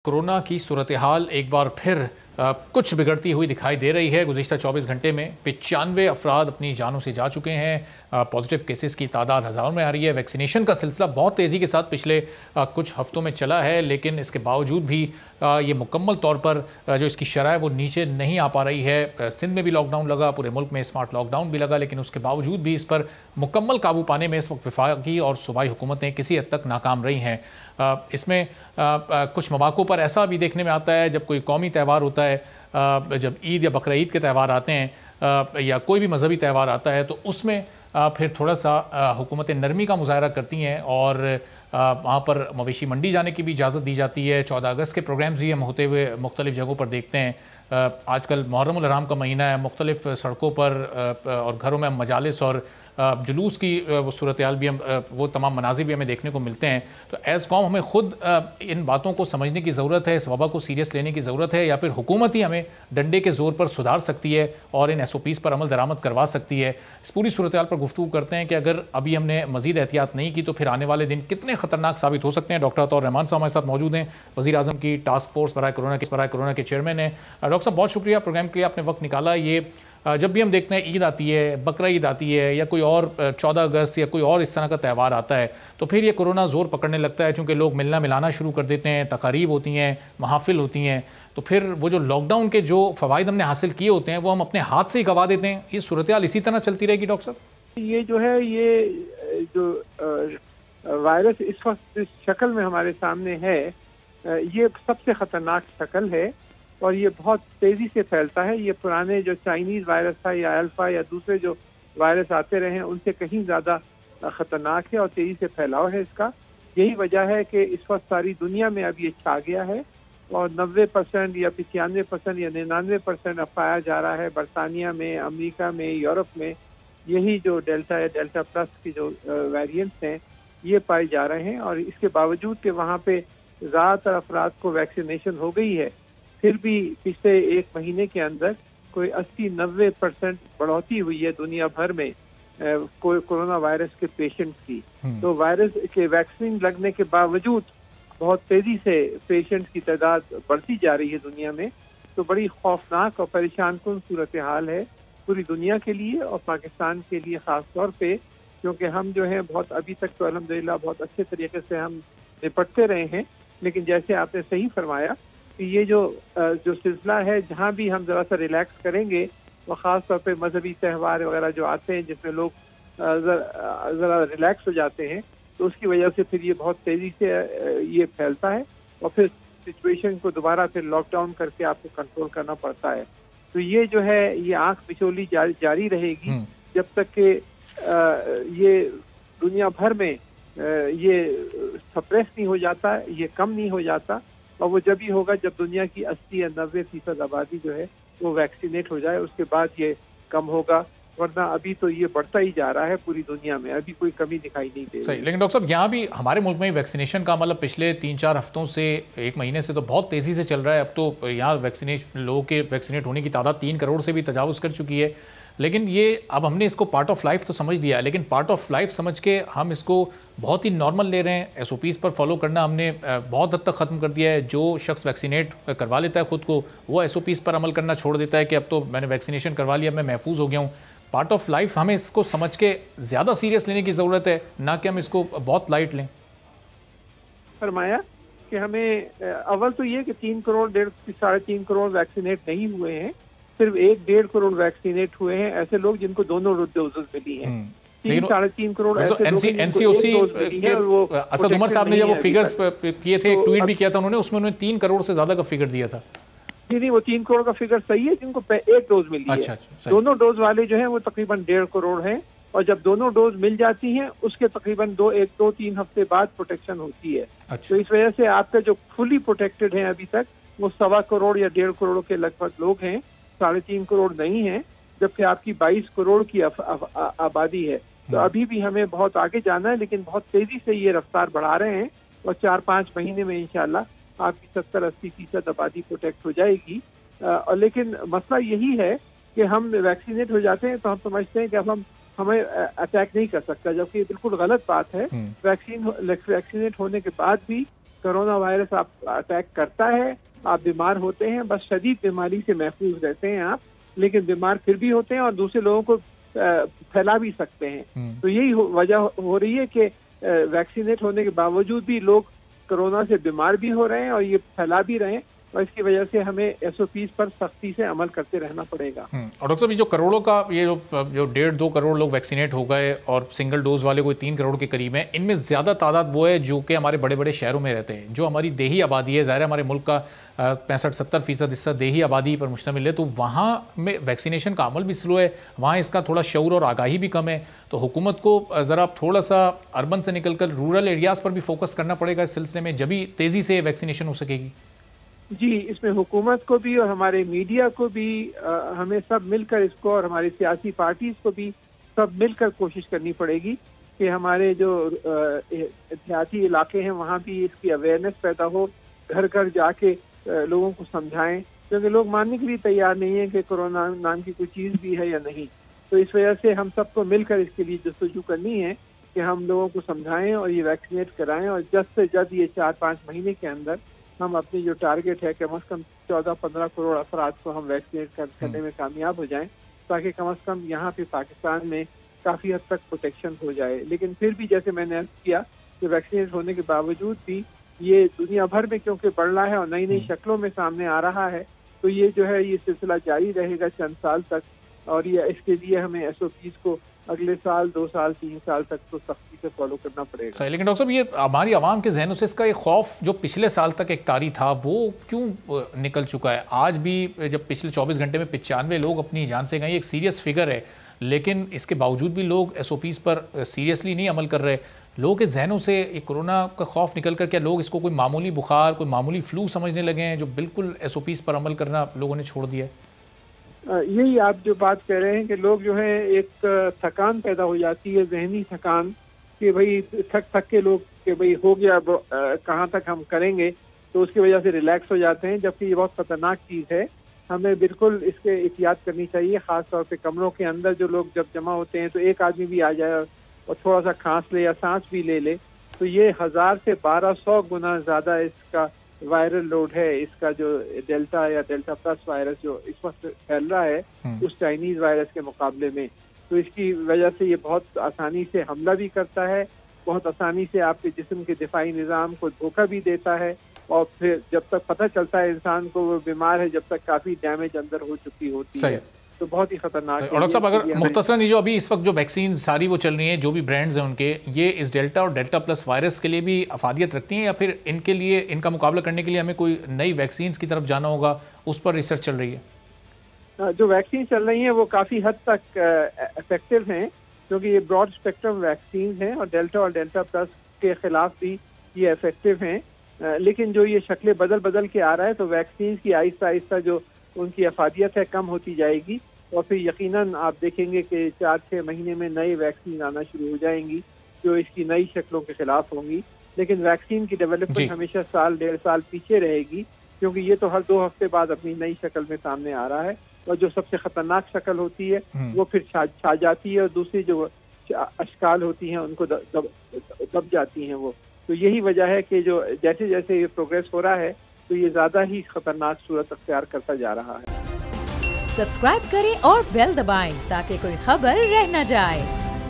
Corona की सूरत हाल एक बार फिर कुछ बिगड़ती हुई दिखाई दे रही है। गुज़िश्ता 24 घंटे में 95 अफराद अपनी जानों से जा चुके हैं। पॉजिटिव केसेस की तादाद हज़ारों में आ रही है। वैक्सीनेशन का सिलसिला बहुत तेज़ी के साथ पिछले कुछ हफ्तों में चला है, लेकिन इसके बावजूद भी ये मुकम्मल तौर पर जो इसकी शरह है वो नीचे नहीं आ पा रही है। सिंध में भी लॉकडाउन लगा, पूरे मुल्क में स्मार्ट लॉकडाउन भी लगा, लेकिन उसके बावजूद भी इस पर मुकम्मल काबू पाने में इस वक्त वफाकी और सूबाई हुकूमतें किसी हद तक नाकाम रही हैं। इसमें कुछ मौक़ों पर ऐसा भी देखने में आता है, जब कोई कौमी त्यौहार होता है, जब ईद या बकरा ईद के त्यौहार आते हैं या कोई भी मजहबी त्यौहार आता है, तो उसमें फिर थोड़ा सा हुकूमतें नरमी का मुजाहरा करती हैं और वहाँ पर मवेशी मंडी जाने की भी इजाज़त दी जाती है। 14 अगस्त के प्रोग्राम्स भी हम होते हुए मुख्तलिफ़ जगहों पर देखते हैं। आजकल मुहर्रमुल हराम का महीना है, मुख्तलिफ़ सड़कों पर और घरों में मजालिस और जुलूस की वो सूरत हाल भी हम वो तमाम मनाज़िर भी हमें देखने को मिलते हैं। तो एज़ कौम हमें ख़ुद इन बातों को समझने की ज़रूरत है, इस वबा को सीरियस लेने की ज़रूरत है, या फिर हुकूमत ही हमें डंडे के ज़ोर पर सुधार सकती है और इन SOPs पर अमल दरामद करवा सकती है। इस पूरी सूरत हाल पर गुफ्तगू करते हैं कि अगर अभी हमने मज़ीद एहतियात नहीं की तो फिर आने वाले दिन कितने ख़तरनाक साबित हो सकते हैं। डॉक्टर अताउर रहमान साहब हमारे साथ मौजूद हैं, वज़ीर आज़म की टास्क फोर्स बराए कोरोना के चेयरमैन हैं। डॉक्टर साहब बहुत शुक्रिया प्रोग्राम के लिए, आपने वक्त निकाला। ये जब भी हम देखते हैं ईद आती है, बकरा ईद आती है, या कोई और 14 अगस्त या कोई और इस तरह का त्यौहार आता है, तो फिर ये कोरोना ज़ोर पकड़ने लगता है, क्योंकि लोग मिलना मिलाना शुरू कर देते हैं, तकारीब होती हैं, महफिल होती हैं, तो फिर वो जो लॉकडाउन के जो फ़वाइद हमने हासिल किए होते हैं वो हम अपने हाथ से ही गवा देते हैं। ये सूरत हाल इसी तरह चलती रहेगी डॉक्टर साहब? ये जो है, ये जो वायरस इस वक्त इस शक्ल में हमारे सामने है, ये सबसे ख़तरनाक शक्ल है और ये बहुत तेज़ी से फैलता है। ये पुराने जो चाइनीज़ वायरस था या अल्फा या दूसरे जो वायरस आते रहे हैं उनसे कहीं ज़्यादा ख़तरनाक है और तेज़ी से फैलाव है इसका। यही वजह है कि इस वक्त सारी दुनिया में अब ये छा गया है और 90% या 95% या 99% अब पाया जा रहा है बरतानिया में, अमेरिका में, यूरोप में। यही जो डेल्टा या डेल्टा प्लस की जो वेरिएंट्स हैं ये पाए जा रहे हैं, और इसके बावजूद कि वहाँ पे ज़्यादातर अफराद को वैक्सीनेशन हो गई है, फिर भी पिछले एक महीने के अंदर कोई 80-90% बढ़ोतरी हुई है दुनिया भर में कोरोना वायरस के पेशेंट्स की। तो वायरस के वैक्सीन लगने के बावजूद बहुत तेज़ी से पेशेंट्स की तादाद बढ़ती जा रही है दुनिया में। तो बड़ी खौफनाक और परेशान कुन सूरत हाल है पूरी दुनिया के लिए और पाकिस्तान के लिए ख़ास तौर पे, क्योंकि हम जो है बहुत अभी तक तो अल्हम्दुलिल्लाह बहुत अच्छे तरीके से हम निपटते रहे हैं, लेकिन जैसे आपने सही फरमाया कि ये जो सिलसिला है, जहाँ भी हम ज़रा सा रिलैक्स करेंगे, और ख़ास तौर पे मजहबी त्यौहार वगैरह जो आते हैं जिसमें लोग ज़रा रिलैक्स हो जाते हैं, तो उसकी वजह से फिर ये बहुत तेज़ी से ये फैलता है और फिर सिचुएशन को दोबारा फिर लॉकडाउन करके आपको कंट्रोल करना पड़ता है। तो ये जो है ये आँख बिचौली जारी रहेगी जब तक कि ये दुनिया भर में ये सप्रेस नहीं हो जाता, ये कम नहीं हो जाता। और वो जब ही होगा जब दुनिया की 80 या 90% आबादी जो है वो वैक्सीनेट हो जाए, उसके बाद ये कम होगा, वरना अभी तो ये बढ़ता ही जा रहा है पूरी दुनिया में, अभी कोई कमी दिखाई नहीं दे रही। सही, लेकिन डॉक्टर साहब यहाँ भी हमारे मुल्क में वैक्सीनेशन का मतलब पिछले 3-4 हफ्तों से, एक महीने से तो बहुत तेज़ी से चल रहा है। अब तो यहाँ लोगों के वैक्सीनेट होने की तादाद 3 करोड़ से भी तजावुज़ कर चुकी है। लेकिन ये अब हमने इसको पार्ट ऑफ लाइफ तो समझ लिया है, लेकिन पार्ट ऑफ लाइफ समझ के हम इसको बहुत ही नॉर्मल ले रहे हैं। SOPs पर फॉलो करना हमने बहुत हद तक ख़त्म कर दिया है। जो शख्स वैक्सीनेट करवा लेता है ख़ुद को, वो SOPs पर अमल करना छोड़ देता है कि अब तो मैंने वैक्सीनेशन करवा लिया, मैं महफूज हो गया हूँ। पार्ट ऑफ लाइफ हमें इसको समझ के ज़्यादा सीरियस लेने की ज़रूरत है, ना कि हम इसको बहुत लाइट लें। फरमाया कि हमें अव्वल तो ये कि 3 करोड़ 3.5 करोड़ वैक्सीनेट नहीं हुए हैं, सिर्फ 1-1.5 करोड़ वैक्सीनेट हुए हैं ऐसे लोग जिनको दोनों डोजेस मिली हैं। 3-3.5 करोड़ NCOC असद उमर साहब ने जब वो फिगर्स किए थे, ट्वीट भी किया था उन्होंने, उसमें उन्होंने 3 करोड़ से ज्यादा का फिगर दिया था। नहीं, वो 3 करोड़ का फिगर सही है जिनको 1 डोज मिली है। अच्छा, दोनों डोज वाले जो है वो तकरीबन 1.5 करोड़ हैं, और जब दोनों डोज मिल जाती हैं उसके तकरीबन 2-3 हफ्ते बाद प्रोटेक्शन होती है। तो इस वजह से आपका जो फुली प्रोटेक्टेड है अभी तक वो 1.25 करोड़ या 1.5 करोड़ के लगभग लोग हैं, 3.5 करोड़ नहीं है, जबकि आपकी 22 करोड़ की आबादी है। तो अभी भी हमें बहुत आगे जाना है, लेकिन बहुत तेजी से ये रफ्तार बढ़ा रहे हैं और 4-5 महीने में इंशाल्लाह आपकी 70-80% आबादी प्रोटेक्ट हो जाएगी। और लेकिन मसला यही है कि हम वैक्सीनेट हो जाते हैं तो हम समझते हैं कि अब हमें अटैक नहीं कर सकता, जबकि ये बिल्कुल गलत बात है। वैक्सीनेट होने के बाद भी कोरोना वायरस आप अटैक करता है, आप बीमार होते हैं, बस शदीद बीमारी से महफूज रहते हैं आप, लेकिन बीमार फिर भी होते हैं और दूसरे लोगों को फैला भी सकते हैं। तो यही वजह हो रही है कि वैक्सीनेट होने के बावजूद भी लोग कोरोना से बीमार भी हो रहे हैं और ये फैला भी रहे हैं, और इसकी वजह से हमें SOPs पर सख्ती से अमल करते रहना पड़ेगा। और डॉक्टर साहब, ये जो करोड़ों का ये जो 1.5-2 करोड़ लोग वैक्सीनेट हो गए और सिंगल डोज वाले कोई 3 करोड़ के करीब हैं, इनमें ज़्यादा तादाद वो है जो कि हमारे बड़े बड़े शहरों में रहते हैं, जो हमारी देही आबादी है। ज़ाहिर है हमारे मुल्क का 65-70% हिस्सा देही आबादी पर मुश्तमिल है, तो वहाँ में वैक्सीनेशन का अमल भी स्लो है, वहाँ इसका थोड़ा शऊर और आगाही भी कम है। तो हुकूमत को ज़रा थोड़ा सा अर्बन से निकल कर रूरल एरियाज़ पर भी फोकस करना पड़ेगा इस सिलसिले में, जब भी तेज़ी से वैक्सीनेशन हो सकेगी। जी, इसमें हुकूमत को भी और हमारे मीडिया को भी हमें सब मिलकर इसको, और हमारी सियासी पार्टीज को भी सब मिलकर कोशिश करनी पड़ेगी कि हमारे जो देहाती इलाके हैं वहाँ भी इसकी अवेयरनेस पैदा हो, घर घर जाके लोगों को समझाएं, क्योंकि लोग मानने के लिए तैयार नहीं है कि कोरोना नाम की कोई चीज़ भी है या नहीं। तो इस वजह से हम सबको मिलकर इसके लिए जस्तजू करनी है कि हम लोगों को समझाएं और ये वैक्सीनेट कराएं, और जल्द से जल्द ये 4-5 महीने के अंदर हम अपनी जो टारगेट है कम से कम 14-15 करोड़ अफराद को हम वैक्सीनेट करने में कामयाब हो जाएं, ताकि कम से कम यहाँ पे पाकिस्तान में काफ़ी हद तक प्रोटेक्शन हो जाए। लेकिन फिर भी जैसे मैंने अर्ज किया कि वैक्सीनेट होने के बावजूद भी ये दुनिया भर में क्योंकि बढ़ रहा है और नई नई शक्लों में सामने आ रहा है, तो ये जो है ये सिलसिला जारी रहेगा चंद साल तक, और ये इसके लिए हमें SOPs को अगले साल, 2 साल, 3 साल तक तो सख्ती से फॉलो करना पड़ेगा। सही, लेकिन डॉक्टर साहब ये हमारी आवाम के जहनों से इसका एक खौफ जो पिछले साल तक एक तारी था वो क्यों निकल चुका है? आज भी जब पिछले 24 घंटे में 95 लोग अपनी जान से गए, एक सीरियस फिगर है, लेकिन इसके बावजूद भी लोग SOPs पर सीरियसली नहीं अमल कर रहे। लोगों के जहनों से एक कोरोना का खौफ निकल कर क्या लोग इसको कोई मामूली बुखार, कोई मामूली फ्लू समझने लगे हैं, जो बिल्कुल SOPs पर अमल करना लोगों ने छोड़ दिया है? यही आप जो बात कह रहे हैं कि लोग जो है एक थकान पैदा हो जाती है, जहनी थकान, कि भाई थक के लोग कि भाई हो गया, कहाँ तक हम करेंगे, तो उसकी वजह से रिलैक्स हो जाते हैं, जबकि ये बहुत खतरनाक चीज़ है। हमें बिल्कुल इसके एहतियात करनी चाहिए, ख़ास तौर पे कमरों के अंदर जो लोग जब जमा होते हैं तो एक आदमी भी आ जाए और थोड़ा सा खांस ले या सांस भी ले ले, तो ये 1000 से 1200 गुना ज़्यादा इसका वायरल लोड है। इसका जो डेल्टा या डेल्टा प्लस वायरस जो इस वक्त फैल रहा है उस चाइनीज वायरस के मुकाबले में, तो इसकी वजह से ये बहुत आसानी से हमला भी करता है, बहुत आसानी से आपके जिस्म के दिफाई निज़ाम को धोखा भी देता है, और फिर जब तक पता चलता है इंसान को वो बीमार है, जब तक काफ़ी डैमेज अंदर हो चुकी होती है, तो बहुत ही खतरनाक है। डॉक्टर साहब, अगर मुख्तसरन जो अभी इस वक्त जो वैक्सीन सारी वो चल रही हैं, जो भी ब्रांड्स हैं उनके, ये इस डेल्टा और डेल्टा प्लस वायरस के लिए भी अफादियत रखती हैं, या फिर इनके लिए, इनका मुकाबला करने के लिए हमें कोई नई वैक्सीन की तरफ जाना होगा, उस पर रिसर्च चल रही है? जो वैक्सीन चल रही हैं वो काफ़ी हद तक इफेक्टिव हैं, क्योंकि ये ब्रॉड स्पेक्ट्रम वैक्सीन हैं और डेल्टा प्लस के खिलाफ भी ये इफेक्टिव हैं। लेकिन जो ये शक्लें बदल के आ रहा है, तो वैक्सीन की आहिस्ता आहिस्ता जो उनकी अफादियत है कम होती जाएगी, और फिर यकीनन आप देखेंगे कि 4-6 महीने में नई वैक्सीन आना शुरू हो जाएंगी जो इसकी नई शक्लों के खिलाफ होंगी। लेकिन वैक्सीन की डेवलपमेंट हमेशा साल 1.5 साल पीछे रहेगी, क्योंकि ये तो हर 2 हफ्ते बाद अपनी नई शक्ल में सामने आ रहा है, और जो सबसे खतरनाक शक्ल होती है वो फिर छा जाती है, और दूसरी जो अशकाल होती हैं उनको दब जाती हैं वो। तो यही वजह है कि जो जैसे जैसे ये प्रोग्रेस हो रहा है तो ये ज़्यादा ही खतरनाक सूरत अख्तियार करता जा रहा है। सब्सक्राइब करें और बेल दबाएं ताकि कोई खबर रह न जाए।